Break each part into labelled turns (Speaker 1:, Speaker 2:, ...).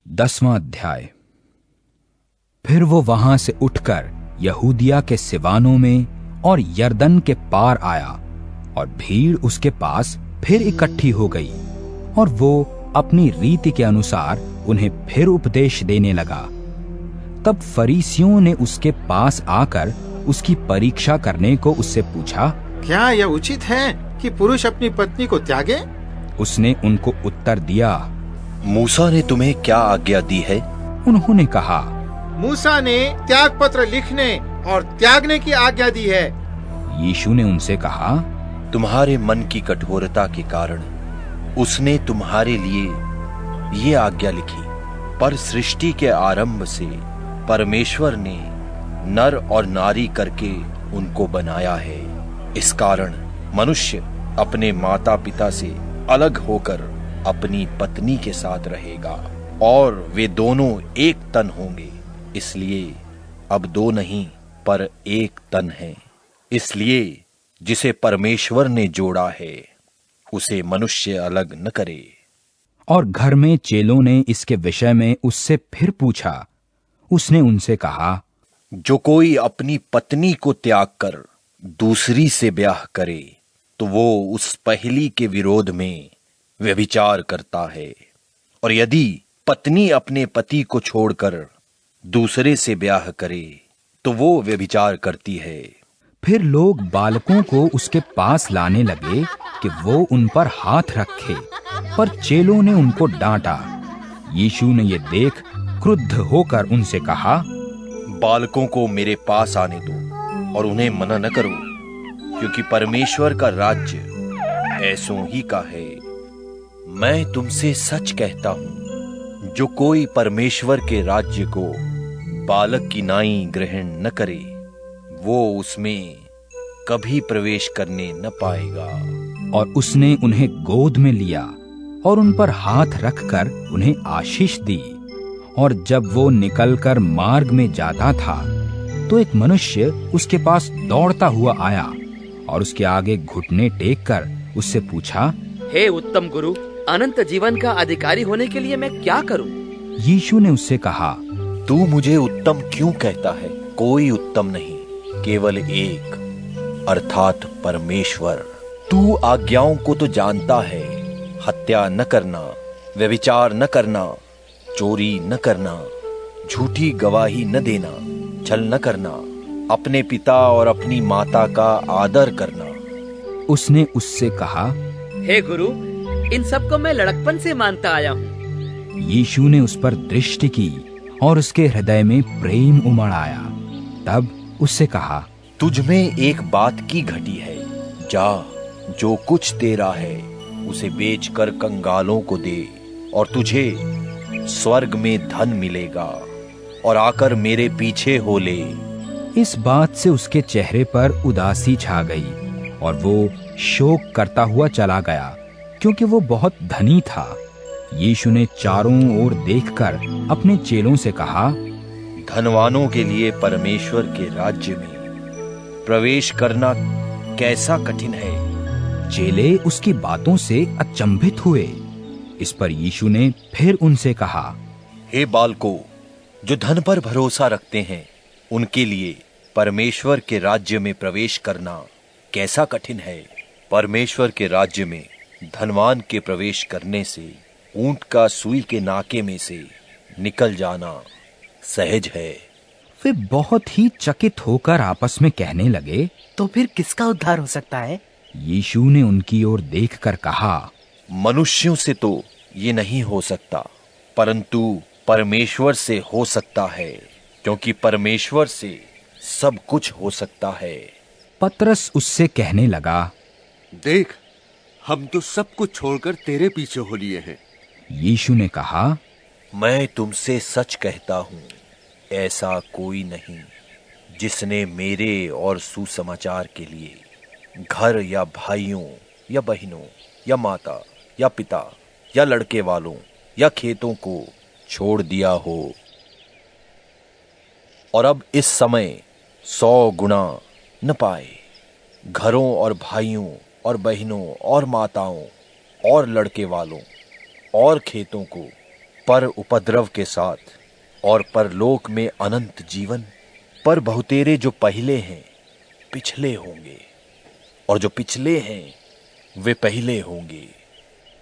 Speaker 1: 10वां अध्याय। फिर वो वहां से उठकर यहूदिया के सिवानों में और यरदन के पार आया, और भीड़ उसके पास फिर इकट्ठी हो गई, और वो अपनी रीति के अनुसार उन्हें फिर उपदेश देने लगा। तब फरीसियों ने उसके पास आकर उसकी परीक्षा करने को उससे पूछा,
Speaker 2: क्या यह उचित है कि पुरुष अपनी पत्नी को त्यागे?
Speaker 1: उसने उनको उत्तर दिया,
Speaker 3: मूसा ने तुम्हें क्या आज्ञा दी है?
Speaker 1: उन्होंने कहा,
Speaker 2: मूसा ने त्याग पत्र लिखने और त्यागने की आज्ञा दी है।
Speaker 1: यीशु ने उनसे कहा,
Speaker 3: तुम्हारे मन की कठोरता के कारण उसने तुम्हारे लिए ये आज्ञा लिखी, पर सृष्टि के आरंभ से परमेश्वर ने नर और नारी करके उनको बनाया है। इस कारण मनुष्य अपने माता पिता से अलग होकर अपनी पत्नी के साथ रहेगा, और वे दोनों एक तन होंगे। इसलिए अब दो नहीं पर एक तन है। इसलिए जिसे परमेश्वर ने जोड़ा है उसे मनुष्य अलग न करे।
Speaker 1: और घर में चेलों ने इसके विषय में उससे फिर पूछा। उसने उनसे कहा,
Speaker 3: जो कोई अपनी पत्नी को त्याग कर दूसरी से ब्याह करे तो वो उस पहली के विरोध में व्यभिचार करता है, और यदि पत्नी अपने पति को छोड़कर दूसरे से ब्याह करे तो वो व्यभिचार करती है।
Speaker 1: फिर लोग बालकों को उसके पास लाने लगे कि वो उन पर हाथ रखे, पर चेलों ने उनको डांटा। यीशु ने ये देख क्रुद्ध होकर उनसे कहा,
Speaker 3: बालकों को मेरे पास आने दो और उन्हें मना न करो, क्योंकि परमेश्वर का राज्य ऐसों ही का है। मैं तुमसे सच कहता हूं, जो कोई परमेश्वर के राज्य को बालक की नाई ग्रहण न करे वो उसमें कभी प्रवेश करने न पाएगा।
Speaker 1: और उसने उन्हें गोद में लिया और उन पर हाथ रखकर उन्हें आशीष दी। और जब वो निकलकर मार्ग में जाता था तो एक मनुष्य उसके पास दौड़ता हुआ आया और उसके आगे घुटने टेककर उससे पूछा,
Speaker 4: हे उत्तम गुरु, अनंत जीवन का अधिकारी होने के लिए मैं क्या करूं?
Speaker 1: यीशु ने उससे कहा,
Speaker 3: तू मुझे उत्तम क्यों कहता है? कोई उत्तम नहीं, केवल एक, अर्थात परमेश्वर। तू आज्ञाओं को तो जानता है, हत्या न करना, व्यभिचार न करना, चोरी न करना, झूठी गवाही न देना, छल न करना, अपने पिता और अपनी माता का आदर करना।
Speaker 1: उसने उससे कहा,
Speaker 4: हे गुरु, इन सब को मैं लड़कपन से मानता आया हूँ।
Speaker 1: यीशु ने उस पर दृष्टि की और उसके हृदय में प्रेम उमड़ आया। तब उससे कहा,
Speaker 3: तुझ में एक बात की घटी है। जा, जो कुछ तेरा है उसे बेचकर कंगालों को दे, और तुझे स्वर्ग में धन मिलेगा, और आकर मेरे पीछे हो ले।
Speaker 1: इस बात से उसके चेहरे पर उदासी छा गई और वो शोक करता हुआ चला गया, क्योंकि वो बहुत धनी था। यीशु ने चारों ओर देखकर अपने चेलों से कहा,
Speaker 3: धनवानों के लिए परमेश्वर के राज्य में प्रवेश करना कैसा कठिन है।
Speaker 1: चेले उसकी बातों से अचंभित हुए। इस पर यीशु ने फिर उनसे कहा,
Speaker 3: हे बालकों, जो धन पर भरोसा रखते हैं उनके लिए परमेश्वर के राज्य में प्रवेश करना कैसा कठिन है। परमेश्वर के राज्य में धनवान के प्रवेश करने से ऊंट का सुई के नाके में से निकल जाना सहज है।
Speaker 1: वे बहुत ही चकित होकर आपस में कहने लगे,
Speaker 5: तो फिर किसका उद्धार हो सकता है?
Speaker 1: यीशु ने उनकी ओर देखकर कहा,
Speaker 3: मनुष्यों से तो ये नहीं हो सकता, परंतु परमेश्वर से हो सकता है, क्योंकि परमेश्वर से सब कुछ हो सकता है।
Speaker 1: पतरस उससे कहने लगा,
Speaker 6: देख, हम तो सब कुछ छोड़कर तेरे पीछे हो लिए हैं।
Speaker 1: यीशु ने कहा,
Speaker 3: मैं तुमसे सच कहता हूं, ऐसा कोई नहीं जिसने मेरे और सुसमाचार के लिए घर या भाइयों या बहनों या माता या पिता या लड़के वालों या खेतों को छोड़ दिया हो, और अब इस समय 100 गुना न पाए, घरों और भाइयों और बहनों और माताओं और लड़के वालों और खेतों को पर उपद्रव के साथ और परलोक में अनंत जीवन। पर बहुतेरे जो पहले हैं पिछले होंगे, और जो पिछले हैं वे पहले होंगे।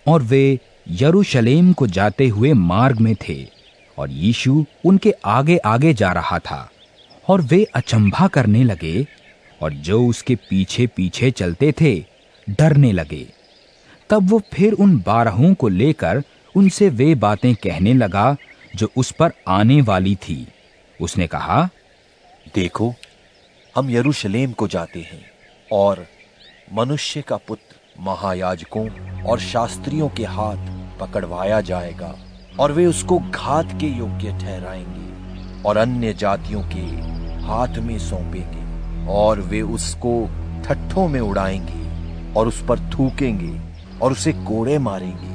Speaker 1: और वे यरूशलेम को जाते हुए मार्ग में थे, और यीशु उनके आगे आगे जा रहा था, और वे अचंभा करने लगे, और जो उसके पीछे पीछे चलते थे डरने लगे। तब वो फिर उन 12 को लेकर उनसे वे बातें कहने लगा जो उस पर आने वाली थी। उसने कहा,
Speaker 3: देखो, हम यरूशलेम को जाते हैं, और मनुष्य का पुत्र महायाजकों और शास्त्रियों के हाथ पकड़वाया जाएगा, और वे उसको घात के योग्य ठहराएंगे और अन्य जातियों के हाथ में सौंपेंगे, और वे उसको ठट्ठों में उड़ाएंगे और उस पर थूकेंगे और उसे कोड़े मारेंगे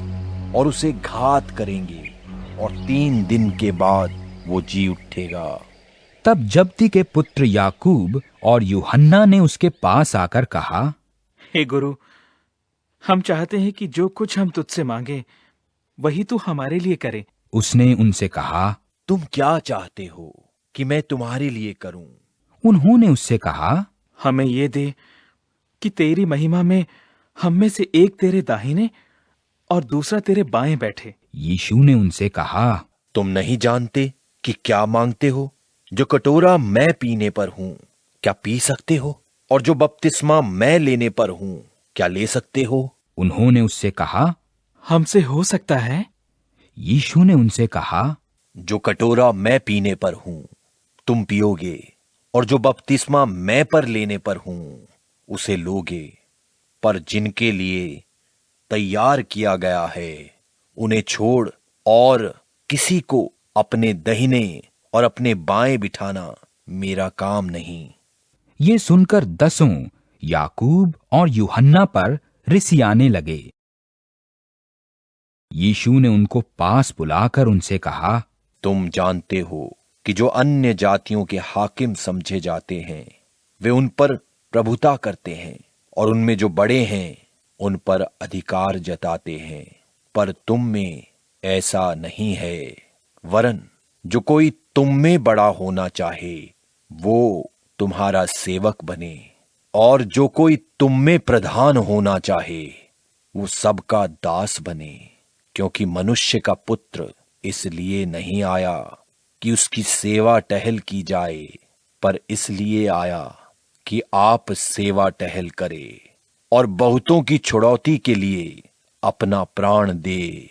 Speaker 3: और उसे घात करेंगे, और 3 दिन के बाद वो जी उठेगा।
Speaker 1: तब जब्दी के पुत्र याकूब और यूहन्ना ने उसके पास आकर कहा,
Speaker 7: हे गुरु, हम चाहते हैं कि जो कुछ हम तुझसे मांगे वही तू हमारे लिए करे।
Speaker 1: उसने उनसे कहा,
Speaker 3: तुम क्या चाहते हो कि मैं तुम्हारे लिए करूं?
Speaker 1: उन्होंने उससे कहा,
Speaker 7: हमें ये दे कि तेरी महिमा में हम में से एक तेरे दाहिने और दूसरा तेरे बाएं बैठे।
Speaker 1: यीशु ने उनसे कहा,
Speaker 3: तुम नहीं जानते कि क्या मांगते हो? जो कटोरा मैं पीने पर हूं क्या पी सकते हो? और जो बपतिस्मा मैं लेने पर हूं क्या ले सकते हो?
Speaker 1: उन्होंने उससे कहा,
Speaker 7: हमसे हो सकता है।
Speaker 1: यीशु ने उनसे कहा,
Speaker 3: जो कटोरा मैं पीने पर हूं तुम पियोगे, और जो बपतिस्मा मैं पर लेने पर हूं उसे लोगे। पर जिनके लिए तैयार किया गया है उन्हें छोड़ और किसी को अपने दाहिने और अपने बाएं बिठाना मेरा काम नहीं।
Speaker 1: ये सुनकर 10 याकूब और यूहन्ना पर रिसियाने लगे। यीशु ने उनको पास बुलाकर उनसे कहा,
Speaker 3: तुम जानते हो कि जो अन्य जातियों के हाकिम समझे जाते हैं वे उन पर प्रभुता करते हैं, और उनमें जो बड़े हैं उन पर अधिकार जताते हैं। पर तुम में ऐसा नहीं है, वरन जो कोई तुम में बड़ा होना चाहे वो तुम्हारा सेवक बने, और जो कोई तुम में प्रधान होना चाहे वो सबका दास बने। क्योंकि मनुष्य का पुत्र इसलिए नहीं आया कि उसकी सेवा टहल की जाए, पर इसलिए आया कि आप सेवा टहल करे और बहुतों की छुड़ौती के लिए अपना प्राण दे।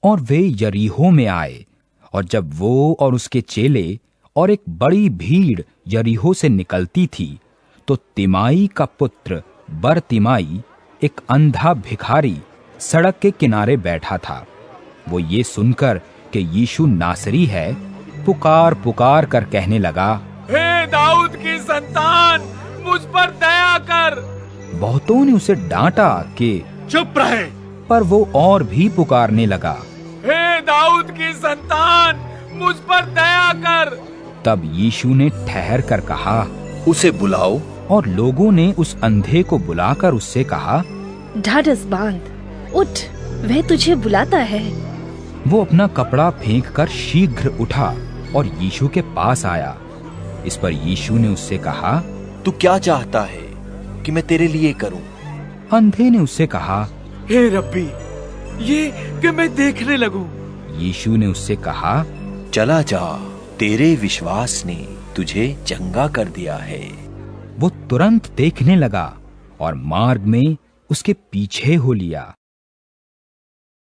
Speaker 1: और वे यरीहो में आए, और जब वो और उसके चेले और एक बड़ी भीड़ यरीहो से निकलती थी, तो तिमाई का पुत्र बरतिमाई, एक अंधा भिखारी, सड़क के किनारे बैठा था। वो ये सुनकर कि यीशु नासरी है, पुकार पुकार कर कहने लगा,
Speaker 7: हे दाऊद की संतान, मुझ पर दया कर।
Speaker 1: बहुतों ने उसे डांटा कि
Speaker 7: चुप रहे,
Speaker 1: पर वो और भी पुकारने लगा,
Speaker 7: हे दाऊद की संतान, मुझ पर दया कर।
Speaker 1: तब यीशु ने ठहर कर कहा,
Speaker 3: उसे बुलाओ।
Speaker 1: और लोगों ने उस अंधे को बुलाकर उससे कहा,
Speaker 8: ढाढ़स बांध, उठ, वह तुझे बुलाता है।
Speaker 1: वो अपना कपड़ा फेंककर शीघ्र उठा और यीशु के पास आया। इस पर यीशु ने उससे कहा,
Speaker 3: तू क्या चाहता है कि मैं तेरे लिए करूं?
Speaker 1: अंधे ने उससे कहा,
Speaker 7: हे रब्बी, ये कि मैं देखने लगूं।
Speaker 1: यीशु ने उससे कहा,
Speaker 3: चला जा, तेरे विश्वास ने तुझे चंगा कर दिया है।
Speaker 1: वो तुरंत देखने लगा और मार्ग में उसके पीछे हो लिया।